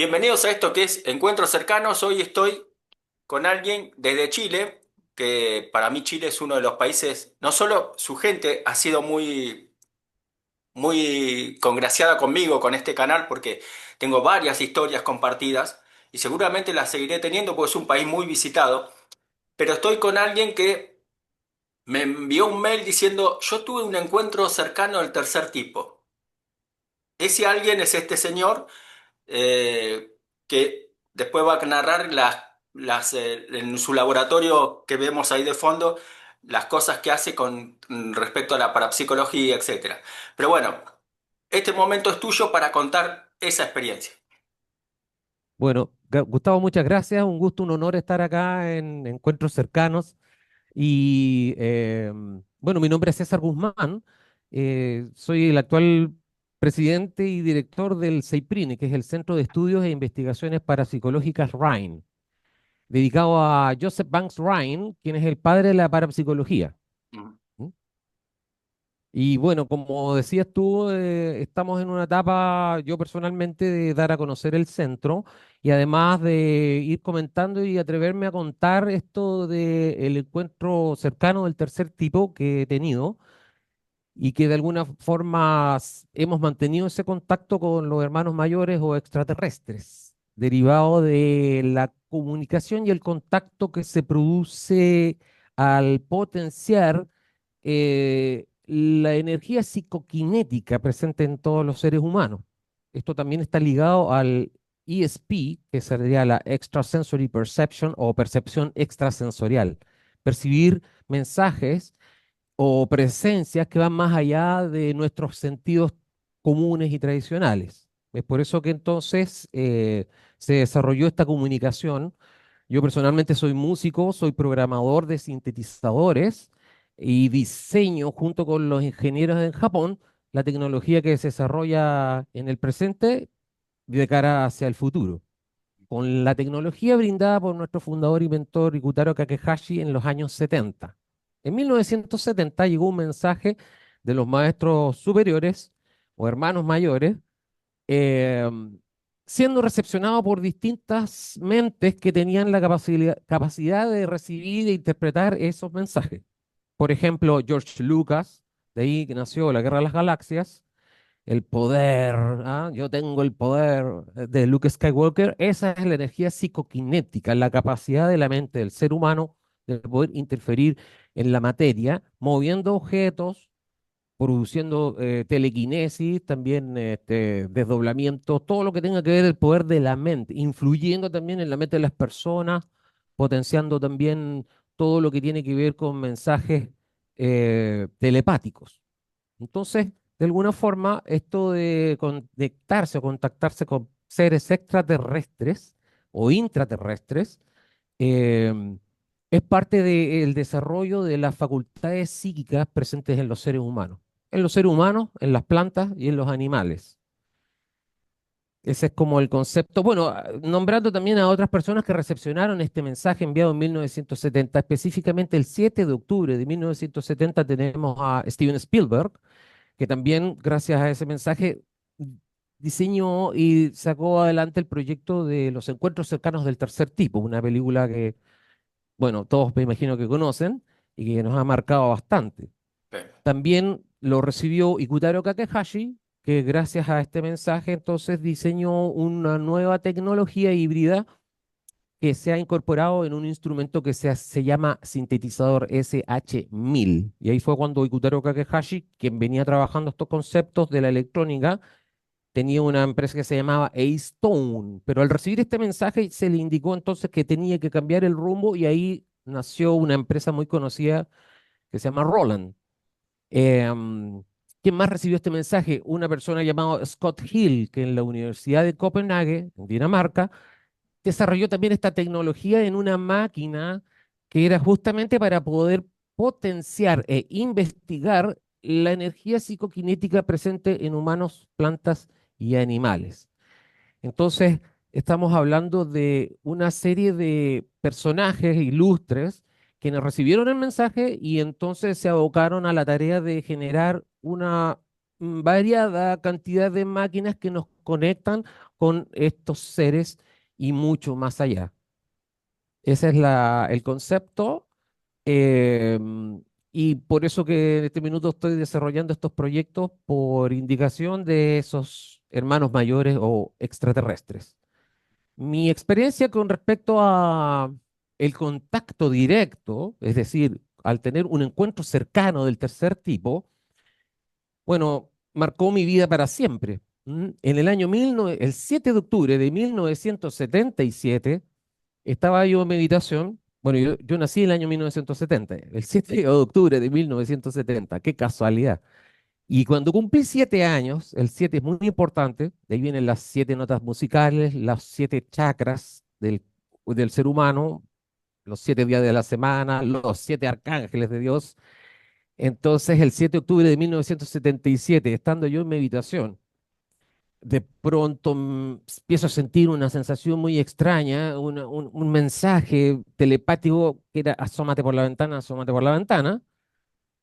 Bienvenidos a esto que es Encuentros Cercanos. Hoy estoy con alguien desde Chile, que para mí Chile es uno de los países, no solo su gente ha sido muy congraciada conmigo, con este canal, porque tengo varias historias compartidas y seguramente las seguiré teniendo porque es un país muy visitado, pero estoy con alguien que me envió un mail diciendo, yo tuve un encuentro cercano del tercer tipo. Ese alguien es este señor que después va a narrar en su laboratorio que vemos ahí de fondo, las cosas que hace con respecto a la parapsicología, etcétera. Pero bueno, este momento es tuyo para contar esa experiencia. Bueno, Gustavo, muchas gracias. Un gusto, un honor estar acá en Encuentros Cercanos. Y bueno, mi nombre es César Guzmán. Soy el actual presidente y director del CEIPRINE, que es el Centro de Estudios e Investigaciones Parapsicológicas RHINE, dedicado a Joseph Banks Rhine, quien es el padre de la parapsicología. Mm. ¿Mm? Y bueno, como decías tú, estamos en una etapa, yo personalmente, de dar a conocer el centro y además de ir comentando y atreverme a contar esto del encuentro cercano del tercer tipo que he tenido y que de alguna forma hemos mantenido ese contacto con los hermanos mayores o extraterrestres, derivado de la comunicación y el contacto que se produce al potenciar la energía psicoquinética presente en todos los seres humanos. Esto también está ligado al ESP, que sería la Extrasensory Perception o percepción extrasensorial. Percibir mensajes o presencias que van más allá de nuestros sentidos comunes y tradicionales. Es por eso que entonces se desarrolló esta comunicación. Yo personalmente soy músico, soy programador de sintetizadores y diseño junto con los ingenieros en Japón la tecnología que se desarrolla en el presente de cara hacia el futuro. Con la tecnología brindada por nuestro fundador y mentor Rikutaro Kakehashi en los años 70. En 1970 llegó un mensaje de los maestros superiores o hermanos mayores, eh, siendo recepcionado por distintas mentes que tenían la capacidad de recibir e interpretar esos mensajes. Por ejemplo, George Lucas, de ahí que nació la Guerra de las Galaxias, el poder, ¿ah? Yo tengo el poder de Luke Skywalker. Esa es la energía psicoquinética, la capacidad de la mente del ser humano de poder interferir en la materia, moviendo objetos, produciendo telequinesis, también desdoblamiento, todo lo que tenga que ver el poder de la mente, influyendo también en la mente de las personas, potenciando también todo lo que tiene que ver con mensajes telepáticos. Entonces, de alguna forma, esto de conectarse o contactarse con seres extraterrestres o intraterrestres eh, es parte del desarrollo de las facultades psíquicas presentes en los seres humanos, en las plantas y en los animales. Ese es como el concepto. Bueno, nombrando también a otras personas que recepcionaron este mensaje enviado en 1970, específicamente el 7 de octubre de 1970 tenemos a Steven Spielberg, que también, gracias a ese mensaje, diseñó y sacó adelante el proyecto de Los Encuentros Cercanos del Tercer Tipo, una película que, bueno, todos me imagino que conocen y que nos ha marcado bastante. También lo recibió Ikutaro Kakehashi, que gracias a este mensaje entonces diseñó una nueva tecnología híbrida que se ha incorporado en un instrumento que se llama sintetizador SH-1000. Y ahí fue cuando Ikutaro Kakehashi, quien venía trabajando estos conceptos de la electrónica, tenía una empresa que se llamaba A-Stone, pero al recibir este mensaje se le indicó entonces que tenía que cambiar el rumbo y ahí nació una empresa muy conocida que se llama Roland. ¿Quién más recibió este mensaje? Una persona llamada Scott Hill, que en la Universidad de Copenhague, en Dinamarca, desarrolló también esta tecnología en una máquina que era justamente para poder potenciar e investigar la energía psicoquinética presente en humanos, plantas y animales. Entonces, estamos hablando de una serie de personajes ilustres quienes recibieron el mensaje y entonces se abocaron a la tarea de generar una variada cantidad de máquinas que nos conectan con estos seres y mucho más allá. Ese es el concepto. Y por eso que en este minuto estoy desarrollando estos proyectos por indicación de esos hermanos mayores o extraterrestres. Mi experiencia con respecto a el contacto directo, es decir, al tener un encuentro cercano del tercer tipo, bueno, marcó mi vida para siempre. En el año el 7 de octubre de 1977 estaba yo en meditación. Bueno, yo nací en el año 1970, el 7 de octubre de 1970, qué casualidad. Y cuando cumplí 7 años, el 7 es muy importante, de ahí vienen las 7 notas musicales, las 7 chakras del ser humano, los 7 días de la semana, los 7 arcángeles de Dios. Entonces, el 7 de octubre de 1977, estando yo en meditación, de pronto empiezo a sentir una sensación muy extraña, un mensaje telepático que era asómate por la ventana.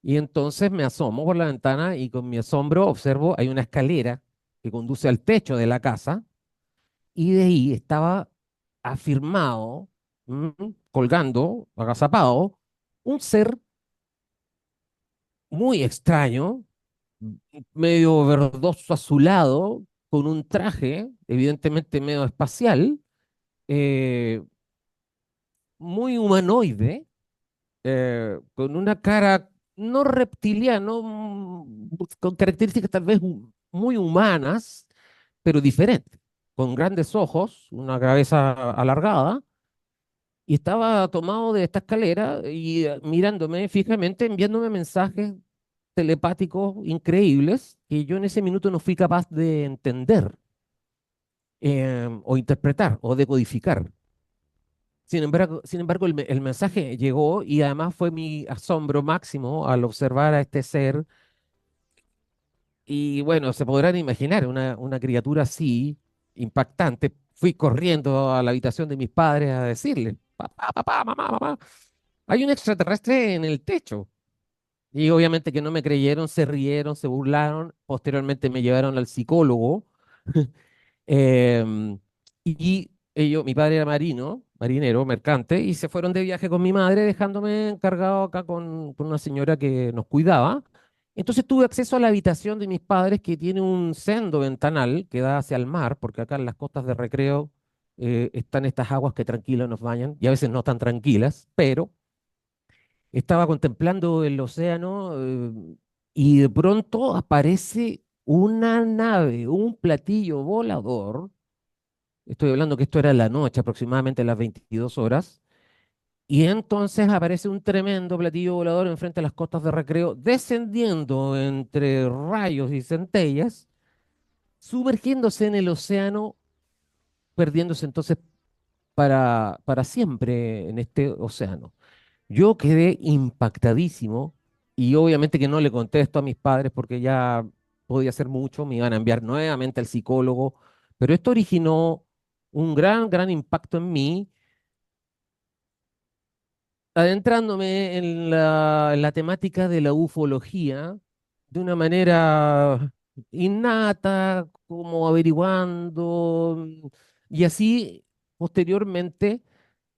Y entonces me asomo por la ventana y con mi asombro observo, hay una escalera que conduce al techo de la casa y de ahí estaba afirmado, mm, colgando, agazapado, un ser muy extraño, medio verdoso azulado, con un traje, evidentemente medio espacial, eh, muy humanoide, con una cara no reptiliana, con características tal vez muy humanas, pero diferentes, con grandes ojos, una cabeza alargada, y estaba tomado de esta escalera y mirándome fijamente, enviándome mensajes telepáticos increíbles que yo en ese minuto no fui capaz de entender, o interpretar o decodificar. Sin embargo, el mensaje llegó y además fue mi asombro máximo al observar a este ser. Y bueno, se podrán imaginar una criatura así, impactante. Fui corriendo a la habitación de mis padres a decirle, papá, papá, mamá, mamá, hay un extraterrestre en el techo. Y obviamente que no me creyeron, se rieron, se burlaron. Posteriormente me llevaron al psicólogo. Em, y ellos, mi padre era marinero, mercante, y se fueron de viaje con mi madre, dejándome encargado acá con una señora que nos cuidaba. Entonces tuve acceso a la habitación de mis padres, que tiene un sendo ventanal que da hacia el mar, porque acá en las costas de Recreo están estas aguas que tranquilas nos bañan, y a veces no tan tranquilas, pero estaba contemplando el océano, y de pronto aparece una nave, un platillo volador. Estoy hablando que esto era en la noche, aproximadamente a las 22 horas. Y entonces aparece un tremendo platillo volador enfrente a las costas de Recreo, descendiendo entre rayos y centellas, sumergiéndose en el océano, perdiéndose entonces para siempre en este océano. Yo quedé impactadísimo y obviamente que no le contesto a mis padres porque ya podía ser mucho, me iban a enviar nuevamente al psicólogo, pero esto originó un gran, gran impacto en mí, adentrándome en la temática de la ufología de una manera innata, como averiguando, y así posteriormente,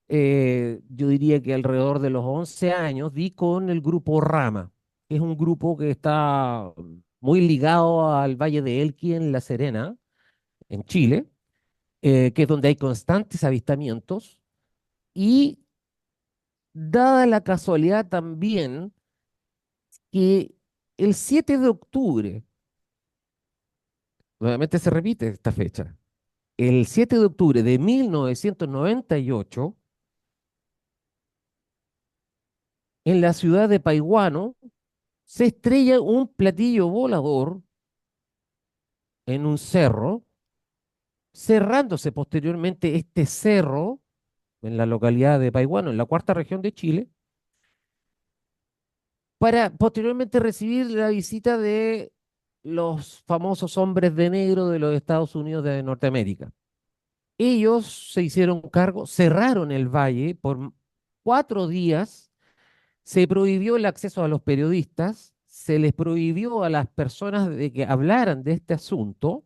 yo diría que alrededor de los 11 años, di con el grupo Rama, que es un grupo que está muy ligado al Valle de Elqui en La Serena, en Chile, que es donde hay constantes avistamientos. Y dada la casualidad también que el 7 de octubre, nuevamente se repite esta fecha, el 7 de octubre de 1998, en la ciudad de Paiguano, se estrella un platillo volador en un cerro, cerrándose posteriormente este cerro en la localidad de Paiguano, en la cuarta región de Chile, para posteriormente recibir la visita de los famosos hombres de negro de los Estados Unidos de Norteamérica. Ellos se hicieron cargo, cerraron el valle por 4 días, se prohibió el acceso a los periodistas, se les prohibió a las personas de que hablaran de este asunto,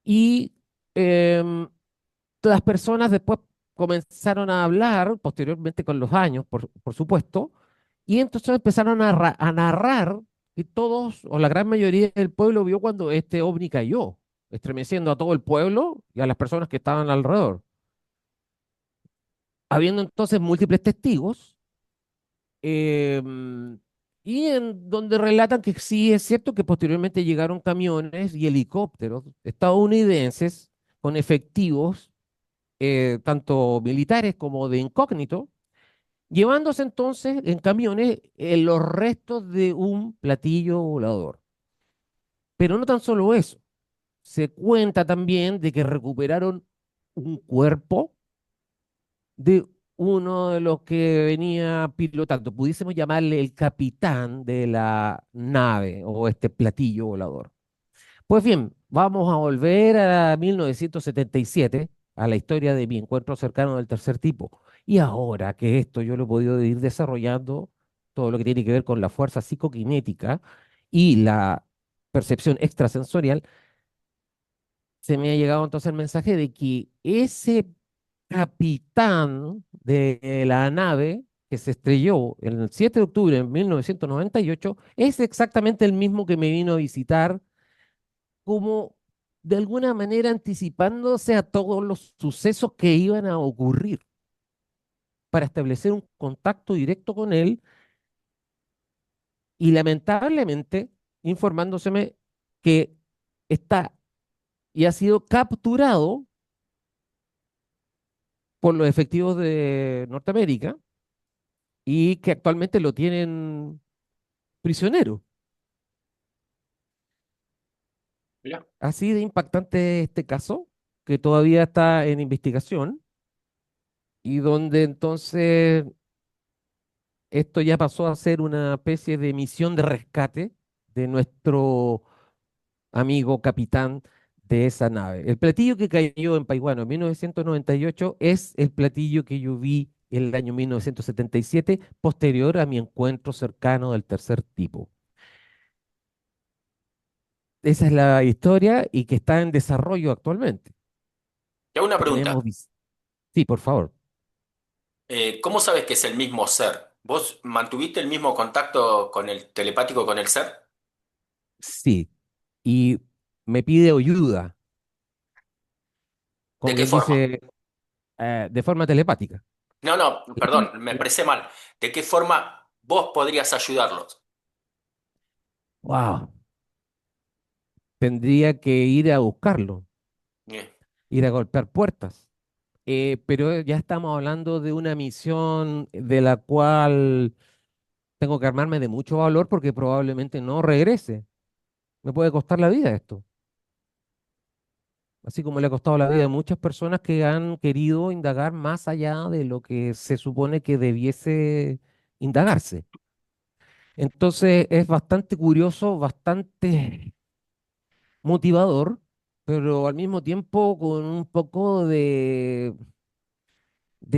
Y em, las personas después comenzaron a hablar, posteriormente con los años, por supuesto, y entonces empezaron a narrar que todos, o la gran mayoría del pueblo vio cuando este ovni cayó, estremeciendo a todo el pueblo y a las personas que estaban alrededor. Habiendo entonces múltiples testigos, em, y en donde relatan que sí es cierto que posteriormente llegaron camiones y helicópteros estadounidenses con efectivos, tanto militares como de incógnito, llevándose entonces en camiones los restos de un platillo volador. Pero no tan solo eso, se cuenta también de que recuperaron un cuerpo de uno de los que venía pilotando, pudiésemos llamarle el capitán de la nave o este platillo volador. Pues bien, vamos a volver a 1977, a la historia de mi encuentro cercano del tercer tipo. Y ahora que esto yo lo he podido ir desarrollando, todo lo que tiene que ver con la fuerza psicoquinética y la percepción extrasensorial, se me ha llegado entonces el mensaje de que ese capitán de la nave que se estrelló el 7 de octubre de 1998 es exactamente el mismo que me vino a visitar, como de alguna manera anticipándose a todos los sucesos que iban a ocurrir para establecer un contacto directo con él y lamentablemente informándoseme que está y ha sido capturado por los efectivos de Norteamérica y que actualmente lo tienen prisionero. Mirá. Así de impactante este caso, que todavía está en investigación y donde entonces esto ya pasó a ser una especie de misión de rescate de nuestro amigo capitán de esa nave. El platillo que cayó en Paiwano en 1998 es el platillo que yo vi en el año 1977, posterior a mi encuentro cercano del tercer tipo. Esa es la historia y que está en desarrollo actualmente. Te hago una Tenemos... pregunta. Sí, por favor. ¿Cómo sabes que es el mismo ser? ¿Vos mantuviste el mismo contacto con el telepático con el ser? Sí. Y me pide ayuda, ¿De como qué quien forma? dice, de forma telepática. No, no, Él, perdón, me expresé mal. ¿De qué forma vos podrías ayudarlos? wow, tendría que ir a buscarlo, Bien. ir a golpear puertas. Pero ya estamos hablando de una misión de la cual tengo que armarme de mucho valor porque probablemente no regrese. Me puede costar la vida esto, así como le ha costado la vida a muchas personas que han querido indagar más allá de lo que se supone que debiese indagarse. Entonces es bastante curioso, bastante motivador, pero al mismo tiempo con un poco de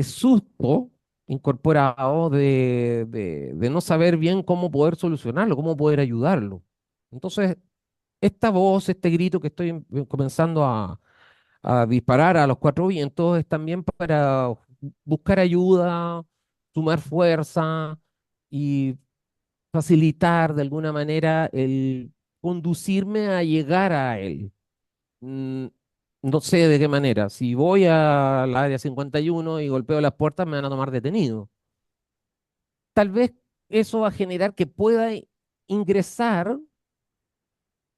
susto incorporado de no saber bien cómo poder solucionarlo, cómo poder ayudarlo. Entonces, esta voz, este grito que estoy comenzando a disparar a los cuatro vientos es también para buscar ayuda, sumar fuerza y facilitar de alguna manera el conducirme a llegar a él. Mm, no sé de qué manera. Si voy al área 51 y golpeo las puertas, me van a tomar detenido. Tal vez eso va a generar que pueda ingresar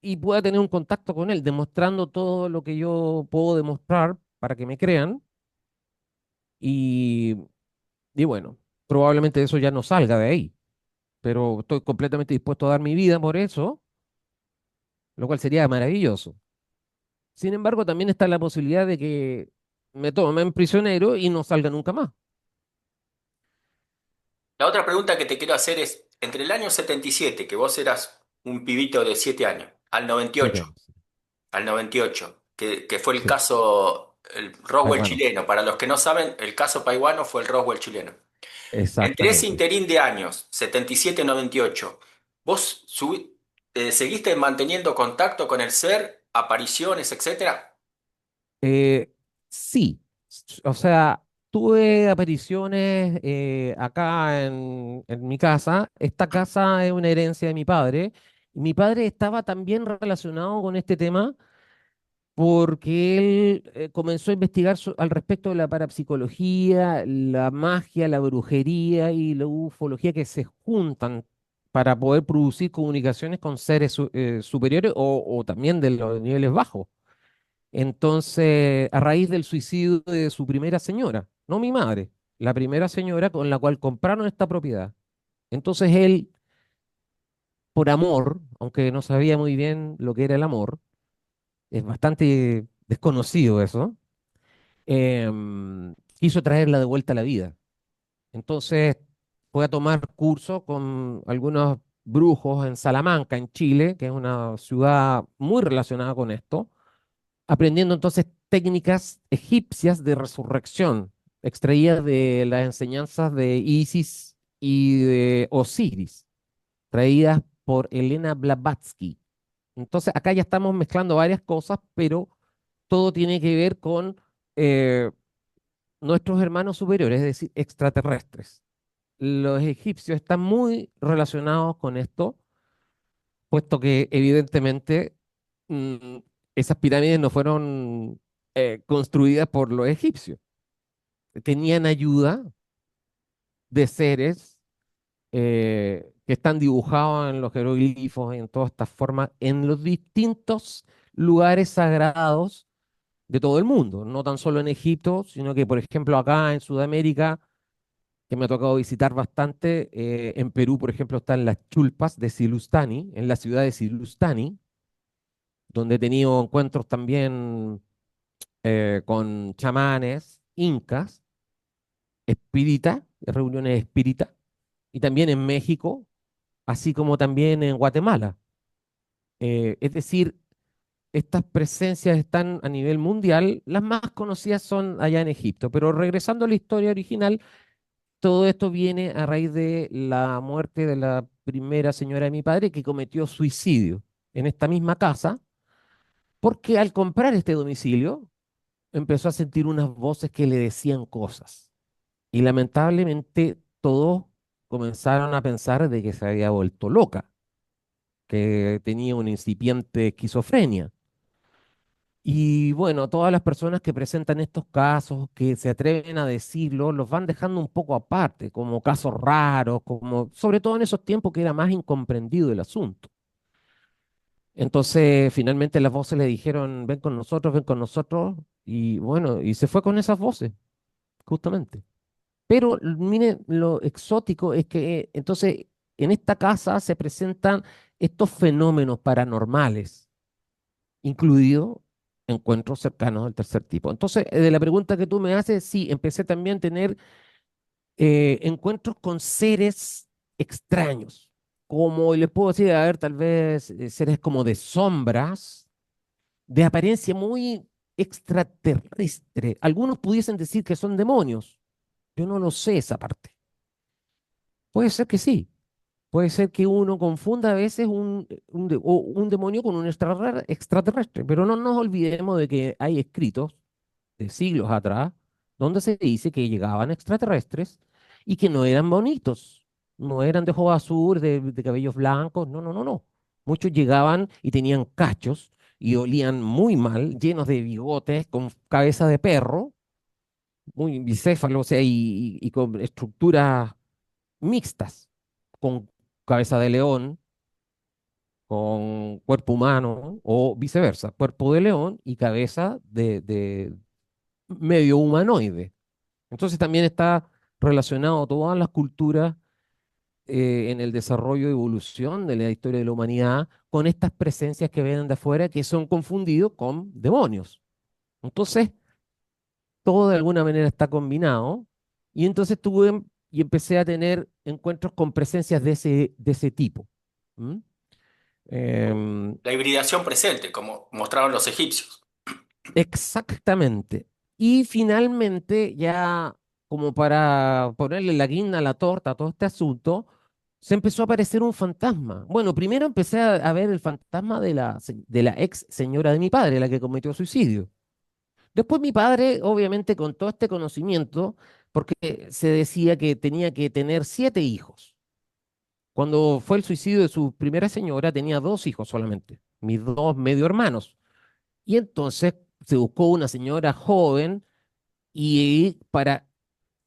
y pueda tener un contacto con él, demostrando todo lo que yo puedo demostrar para que me crean. Y, y bueno, probablemente eso ya no salga de ahí, pero estoy completamente dispuesto a dar mi vida por eso, lo cual sería maravilloso. Sin embargo, también está la posibilidad de que me tomen prisionero y no salga nunca más. La otra pregunta que te quiero hacer es, entre el año 77, que vos eras un pibito de 7 años, al Siete 98, años. al 98, que fue el Sí, caso, el ay, Roswell bueno, chileno. Para los que no saben, el caso Paiwano fue el Roswell chileno. Entre ese exactamente. interín de años, 77-98, ¿vos seguiste manteniendo contacto con el ser, apariciones, etcétera? Eh, sí, o sea, tuve apariciones acá en mi casa. Esta casa es una herencia de mi padre. Y mi padre estaba también relacionado con este tema porque él comenzó a investigar al respecto de la parapsicología, la magia, la brujería y la ufología que se juntan para poder producir comunicaciones con seres superiores o también de los niveles bajos. Entonces, a raíz del suicidio de su primera señora, no mi madre, la primera señora con la cual compraron esta propiedad. Entonces él, por amor, aunque no sabía muy bien lo que era el amor, es bastante desconocido eso, quiso traerla de vuelta a la vida. Entonces fue a tomar curso con algunos brujos en Salamanca, en Chile, que es una ciudad muy relacionada con esto, aprendiendo entonces técnicas egipcias de resurrección, extraídas de las enseñanzas de Isis y de Osiris, traídas por Elena Blavatsky. Entonces acá ya estamos mezclando varias cosas, pero todo tiene que ver con eh, nuestros hermanos superiores, es decir, extraterrestres. Los egipcios están muy relacionados con esto, puesto que evidentemente mm, esas pirámides no fueron construidas por los egipcios. Tenían ayuda de seres que están dibujados en los jeroglifos, en todas estas formas, en los distintos lugares sagrados de todo el mundo, no tan solo en Egipto, sino que, por ejemplo, acá en Sudamérica, que me ha tocado visitar bastante, en Perú, por ejemplo, están las chulpas de Silustani, en la ciudad de Silustani, donde he tenido encuentros también con chamanes, incas, espíritas, reuniones espíritas, y también en México, así como también en Guatemala. Es decir, estas presencias están a nivel mundial, las más conocidas son allá en Egipto, pero regresando a la historia original, todo esto viene a raíz de la muerte de la primera señora de mi padre que cometió suicidio en esta misma casa, porque al comprar este domicilio empezó a sentir unas voces que le decían cosas. Y lamentablemente todos comenzaron a pensar de que se había vuelto loca, que tenía una incipiente esquizofrenia. Y bueno, todas las personas que presentan estos casos, que se atreven a decirlo, los van dejando un poco aparte, como casos raros, como, sobre todo en esos tiempos que era más incomprendido el asunto. Entonces, finalmente las voces le dijeron, ven con nosotros, y bueno, y se fue con esas voces, justamente. Pero mire, lo exótico es que entonces en esta casa se presentan estos fenómenos paranormales, incluidos encuentros cercanos al tercer tipo. Entonces, de la pregunta que tú me haces, sí, empecé también a tener encuentros con seres extraños, como les puedo decir, a ver, tal vez seres como de sombras, de apariencia muy extraterrestre. Algunos pudiesen decir que son demonios. Yo no lo sé esa parte. Puede ser que sí. Puede ser que uno confunda a veces o un demonio con un extraterrestre, pero no nos olvidemos de que hay escritos de siglos atrás donde se dice que llegaban extraterrestres y que no eran bonitos, no eran de ojos azules, de cabellos blancos, no, no, no, no. Muchos llegaban y tenían cachos y olían muy mal, llenos de bigotes, con cabeza de perro, muy bicéfalo, o sea, y con estructuras mixtas, con cabeza de león, con cuerpo humano, o viceversa, cuerpo de león y cabeza de medio humanoide. Entonces también está relacionado todas las culturas en el desarrollo y evolución de la historia de la humanidad con estas presencias que vienen de afuera que son confundidos con demonios. Entonces, todo de alguna manera está combinado y entonces tuve y empecé a tener encuentros con presencias de ese tipo. ¿Mm? Em, La hibridación presente, como mostraron los egipcios. exactamente. Y finalmente, ya como para ponerle la guinda a la torta a todo este asunto, se empezó a aparecer un fantasma. Bueno, primero empecé a ver el fantasma de la ex señora de mi padre, la que cometió suicidio. Después mi padre, obviamente con todo este conocimiento, porque se decía que tenía que tener 7 hijos. Cuando fue el suicidio de su primera señora, tenía 2 hijos solamente, mis dos medio hermanos. Y entonces se buscó una señora joven y para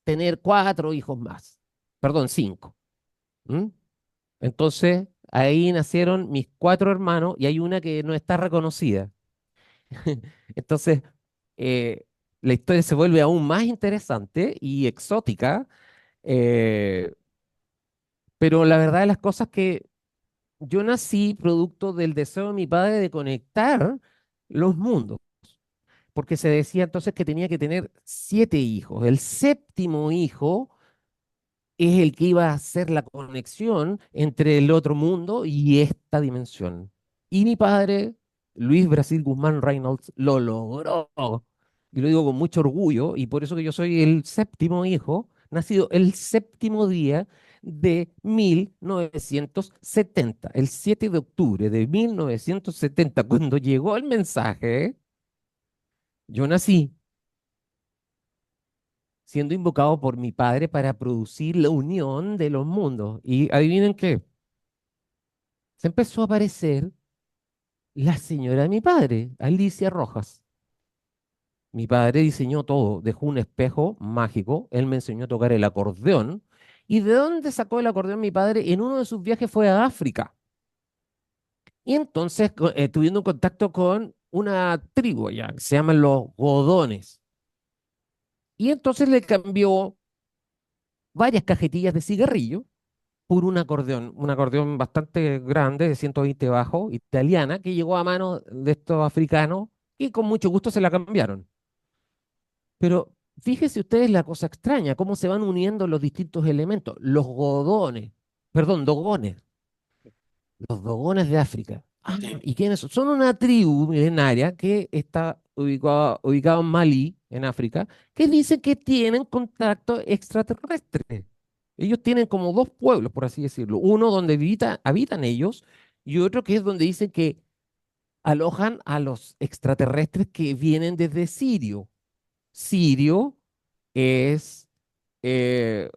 tener 4 hijos más, perdón, 5. ¿M? Entonces ahí nacieron mis 4 hermanos y hay una que no está reconocida. Entonces eh, la historia se vuelve aún más interesante y exótica, eh, pero la verdad de las cosas es que yo nací producto del deseo de mi padre de conectar los mundos, porque se decía entonces que tenía que tener 7 hijos. El séptimo hijo es el que iba a hacer la conexión entre el otro mundo y esta dimensión. Y mi padre, Luis Brasil Guzmán Reynolds, lo logró. Y lo digo con mucho orgullo, y por eso que yo soy el séptimo hijo, nacido el séptimo día de 1970, el 7 de octubre de 1970, cuando llegó el mensaje, yo nací siendo invocado por mi padre para producir la unión de los mundos. Y adivinen qué, se empezó a aparecer la señora de mi padre, Alicia Rojas. Mi padre diseñó todo, dejó un espejo mágico, él me enseñó a tocar el acordeón. ¿Y de dónde sacó el acordeón mi padre? En uno de sus viajes fue a África. Y entonces, tuvieron un contacto con una tribu allá, que se llaman los Godones. Y entonces le cambió varias cajetillas de cigarrillo por un acordeón bastante grande, de 120 bajo, italiana, que llegó a manos de estos africanos y con mucho gusto se la cambiaron. Pero fíjense ustedes la cosa extraña, cómo se van uniendo los distintos elementos. Los godones, perdón, dogones, los dogones de África. Ah, Sí. ¿y quiénes son? Son una tribu milenaria que está ubicada en Malí, en África, que dice que tienen contacto extraterrestre. Ellos tienen como dos pueblos, por así decirlo. Uno donde habitan ellos y otro que es donde dicen que alojan a los extraterrestres que vienen desde Sirio. Sirio es eh,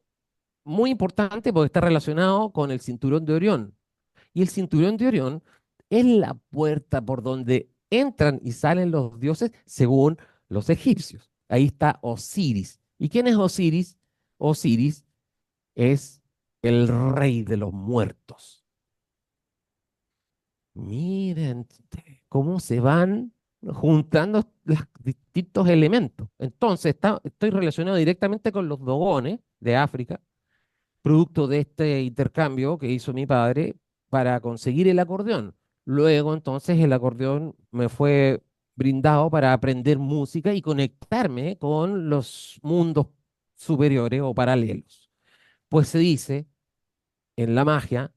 muy importante porque está relacionado con el cinturón de Orión. Y el cinturón de Orión es la puerta por donde entran y salen los dioses según los egipcios. Ahí está Osiris. ¿Y quién es Osiris? Osiris es el rey de los muertos. Miren cómo se van juntando los distintos elementos. Entonces, estoy relacionado directamente con los dogones de África, producto de este intercambio que hizo mi padre para conseguir el acordeón. Luego, entonces, el acordeón me fue brindado para aprender música y conectarme con los mundos superiores o paralelos. Pues se dice en la magia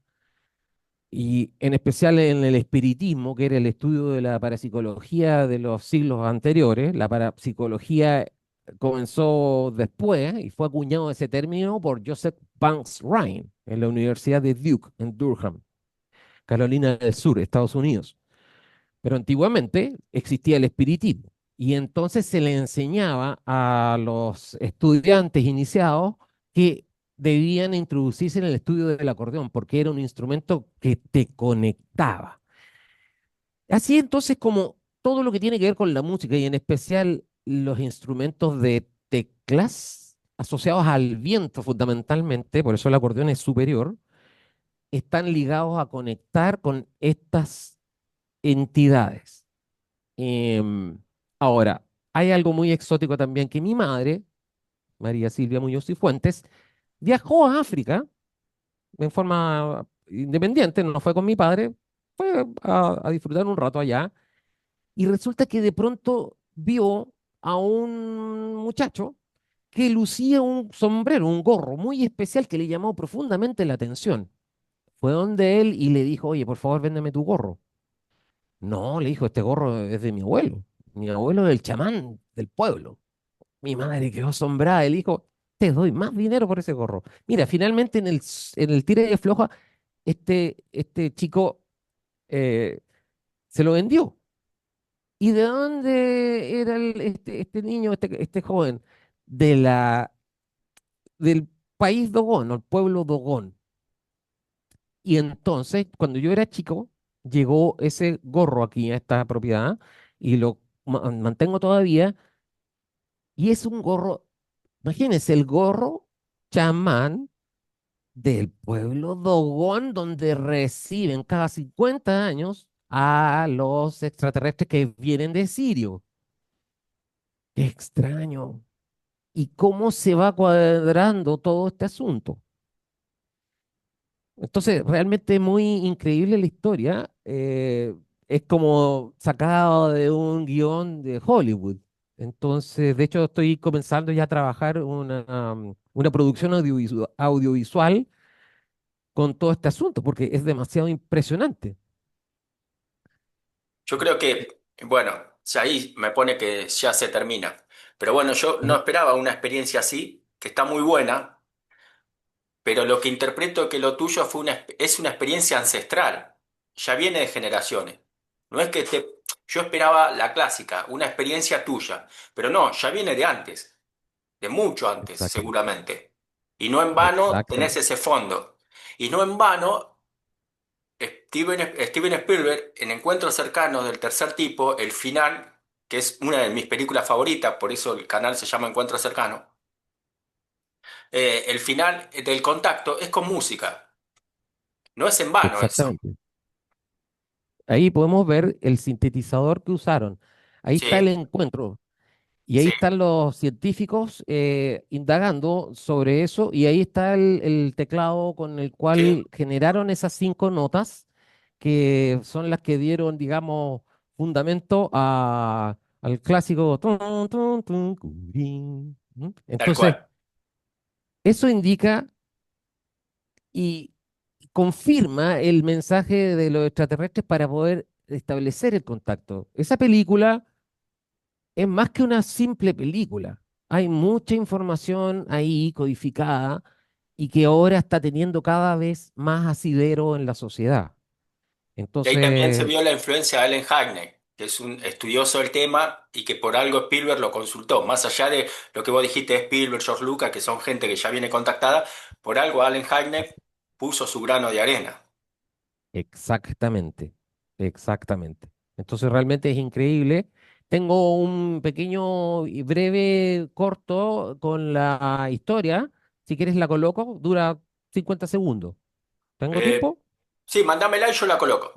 y en especial en el espiritismo, que era el estudio de la parapsicología de los siglos anteriores. La parapsicología comenzó después y fue acuñado ese término por Joseph Banks Rhine en la Universidad de Duke, en Durham, Carolina del Sur, Estados Unidos. Pero antiguamente existía el espiritismo y entonces se le enseñaba a los estudiantes iniciados que debían introducirse en el estudio del acordeón porque era un instrumento que te conectaba. Así entonces como todo lo que tiene que ver con la música y en especial los instrumentos de teclas asociados al viento fundamentalmente, por eso el acordeón es superior, están ligados a conectar con estas entidades. Em, Ahora, hay algo muy exótico también que mi madre, María Silvia Muñoz y Fuentes, viajó a África en forma independiente, no fue con mi padre, fue a disfrutar un rato allá y resulta que de pronto vio a un muchacho que lucía un sombrero, un gorro muy especial que le llamó profundamente la atención. Fue donde él y le dijo, oye, por favor, véndeme tu gorro. No, le dijo, este gorro es de mi abuelo. Mi abuelo es el chamán del pueblo. Mi madre quedó asombrada. Él dijo, te doy más dinero por ese gorro. Mira, finalmente en el tire de floja, este chico se lo vendió. ¿Y de dónde era este niño, este joven? De del país Dogón, o el pueblo Dogón. Y entonces, cuando yo era chico, llegó ese gorro aquí a esta propiedad y lo mantengo todavía. Y es un gorro, imagínense, el gorro chamán del pueblo Dogón, donde reciben cada 50 años a los extraterrestres que vienen de Sirio. Qué extraño. ¿Y cómo se va cuadrando todo este asunto? Entonces, realmente muy increíble la historia. Es como sacado de un guión de Hollywood. Entonces, de hecho, estoy comenzando ya a trabajar una producción audiovisual con todo este asunto, porque es demasiado impresionante. Yo creo que, bueno, ya ahí me pone que ya se termina. Pero bueno, yo no Ajá. esperaba una experiencia así, que está muy buena, pero lo que interpreto es que lo tuyo fue es una experiencia ancestral, ya viene de generaciones. No es que yo esperaba la clásica, una experiencia tuya, pero no, ya viene de antes, de mucho antes, Exacto, seguramente. Y no en vano tenés exactamente, ese fondo. Y no en vano Steven Spielberg, en Encuentros Cercanos del Tercer Tipo, el final, que es una de mis películas favoritas, por eso el canal se llama Encuentros Cercanos, el final del contacto es con música. No es en vano eso. exactamente. Ahí podemos ver el sintetizador que usaron. Ahí está el Sí, encuentro. Y ahí sí, están los científicos indagando sobre eso, y ahí está el teclado con el sí, cual generaron esas 5 notas, que son las que dieron, digamos, fundamento al clásico. Tun, tun, tun, curín. ¿Mm? tal Entonces, cual. eso indica y confirma el mensaje de los extraterrestres para poder establecer el contacto. Esa película es más que una simple película. Hay mucha información ahí codificada y que ahora está teniendo cada vez más asidero en la sociedad. Y ahí también se Entonces, vio la influencia de Allen Hynek, que es un estudioso del tema y que por algo Spielberg lo consultó. Más allá de lo que vos dijiste de Spielberg, George Lucas, que son gente que ya viene contactada, por algo Allen Hynek puso su grano de arena. exactamente, exactamente. Entonces realmente es increíble. Tengo un pequeño y breve corto con la historia. Si quieres la coloco, dura 50 segundos. ¿Tengo Eh, tiempo? sí, mándamela y yo la coloco.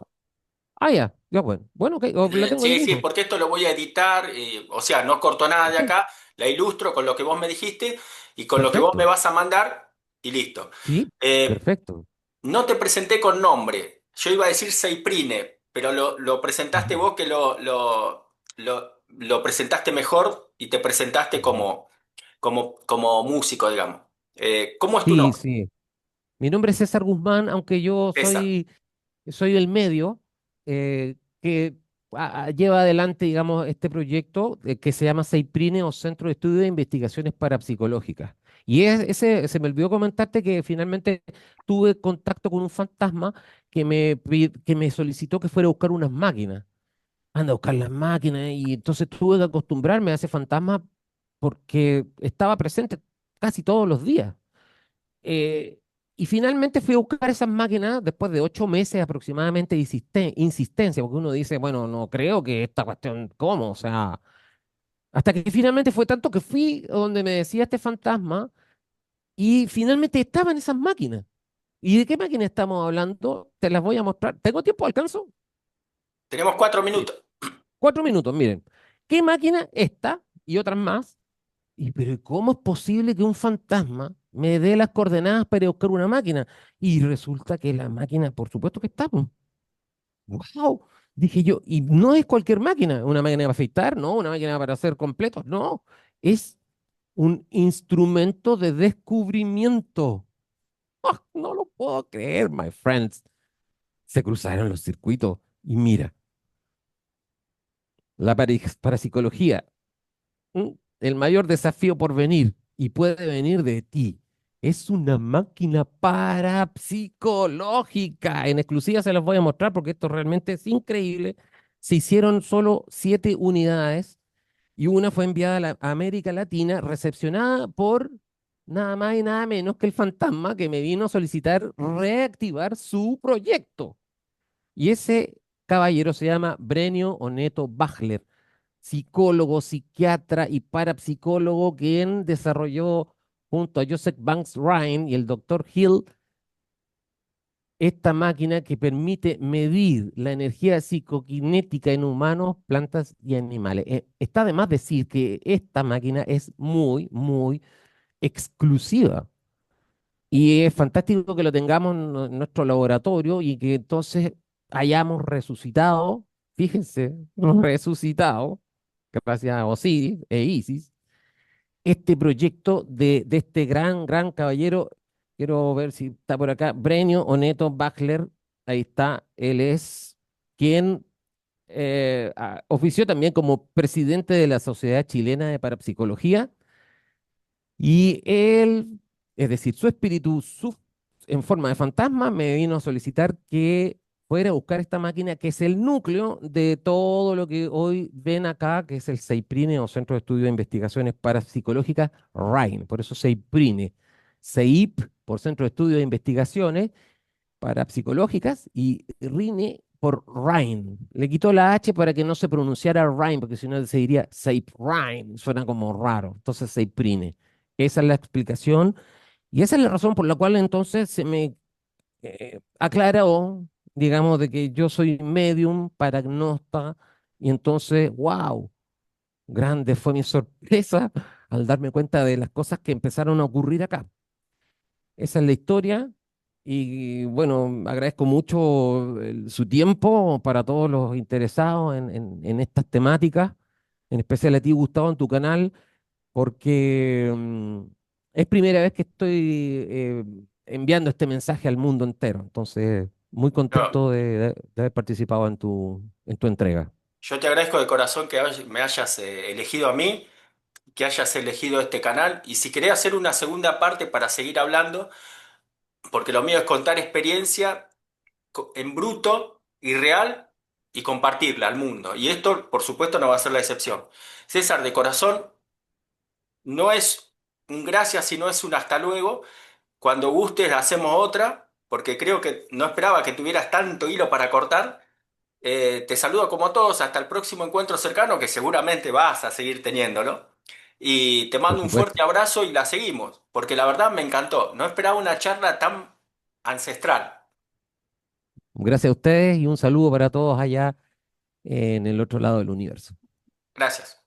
Ah, ya, ya bueno. Bueno, ok, o la tengo ahí Sí, sí, mismo. porque esto lo voy a editar, o sea, no corto nada de Ok, acá, la ilustro con lo que vos me dijiste y con lo que vos me perfecto. vas a mandar y listo. Sí, Eh, perfecto. no te presenté con nombre, yo iba a decir Seiprine, pero lo presentaste Ujú, vos que lo presentaste mejor y te presentaste ujú. como músico, digamos. ¿Cómo es tu Sí, nombre? sí. Mi nombre es César Guzmán, aunque yo César. soy el medio que lleva adelante, digamos, este proyecto que se llama CEIPRINE, o Centro de Estudio de Investigaciones Parapsicológicas. Y ese, se me olvidó comentarte que finalmente tuve contacto con un fantasma que me solicitó que fuera a buscar unas máquinas. Anda a buscar las máquinas, y entonces tuve que acostumbrarme a ese fantasma porque estaba presente casi todos los días. Eh, y finalmente fui a buscar esas máquinas después de 8 meses aproximadamente de insistencia, porque uno dice, bueno, no creo que esta cuestión, ¿cómo? O sea, hasta que finalmente fue tanto que fui donde me decía este fantasma y finalmente estaban esas máquinas. ¿Y de qué máquina estamos hablando? Te las voy a mostrar. ¿Tengo tiempo? ¿Alcanzo? Tenemos 4 minutos. Bien. 4 minutos, miren. ¿Qué máquina? Esta y otras más. Pero ¿cómo es posible que un fantasma me dé las coordenadas para ir a buscar una máquina? Y resulta que la máquina, por supuesto que está. ¡Wow! Dije yo, y no es cualquier máquina, una máquina para afeitar, no, una máquina para hacer completos, no. Es un instrumento de descubrimiento. ¡Ah! No lo puedo creer, my friends. Se cruzaron los circuitos y mira, la parapsicología. ¿Mm? El mayor desafío por venir, y puede venir de ti. Es una máquina parapsicológica. En exclusiva se las voy a mostrar porque esto realmente es increíble. Se hicieron solo 7 unidades y una fue enviada a, a América Latina, recepcionada por nada más y nada menos que el fantasma que me vino a solicitar reactivar su proyecto. Y ese caballero se llama Brenio Oneto Bachler, psicólogo, psiquiatra y parapsicólogo, quien desarrolló junto a Joseph Banks Ryan y el doctor Hill esta máquina que permite medir la energía psicoquinética en humanos, plantas y animales. Está de más decir que esta máquina es muy, muy exclusiva. Y es fantástico que lo tengamos en nuestro laboratorio y que entonces hayamos resucitado, fíjense, resucitado, gracias a Osiris e Isis, este proyecto de este gran, gran caballero. Quiero ver si está por acá. Brenio Oneto Bachler, ahí está. Él es quien ofició también como presidente de la Sociedad Chilena de Parapsicología y él, es decir, su espíritu en forma de fantasma me vino a solicitar que fuera a buscar esta máquina que es el núcleo de todo lo que hoy ven acá, que es el CEIPRINE o Centro de Estudio de Investigaciones Parapsicológicas RAIN. Por eso CEIPRINE. CEIP por Centro de Estudio de Investigaciones Parapsicológicas y RINE por RAIN. Le quitó la H para que no se pronunciara RAIN, porque si no se diría CEIPRINE, suena como raro. Entonces CEIPRINE. Esa es la explicación y esa es la razón por la cual entonces se me aclaró, digamos, de que yo soy medium, paragnosta, y entonces, wow, grande fue mi sorpresa al darme cuenta de las cosas que empezaron a ocurrir acá. Esa es la historia y bueno, agradezco mucho su tiempo para todos los interesados en estas temáticas, en especial a ti, Gustavo, en tu canal porque es primera vez que estoy enviando este mensaje al mundo entero. Entonces, muy No, contento de haber participado en tu entrega. yo te agradezco de corazón que me hayas elegido a mí, que hayas elegido este canal y si querés hacer una segunda parte para seguir hablando, porque lo mío es contar experiencia en bruto y real y compartirla al mundo. Y esto, por supuesto, no va a ser la excepción. César, de corazón, no es un gracias, sino es un hasta luego. Cuando gustes, hacemos otra, porque creo que no esperaba que tuvieras tanto hilo para cortar. Te saludo como a todos, hasta el próximo encuentro cercano, que seguramente vas a seguir teniéndolo. Y te Por mando un supuesto. fuerte abrazo y la seguimos, porque la verdad me encantó. No esperaba una charla tan ancestral. Gracias a ustedes y un saludo para todos allá en el otro lado del universo. Gracias.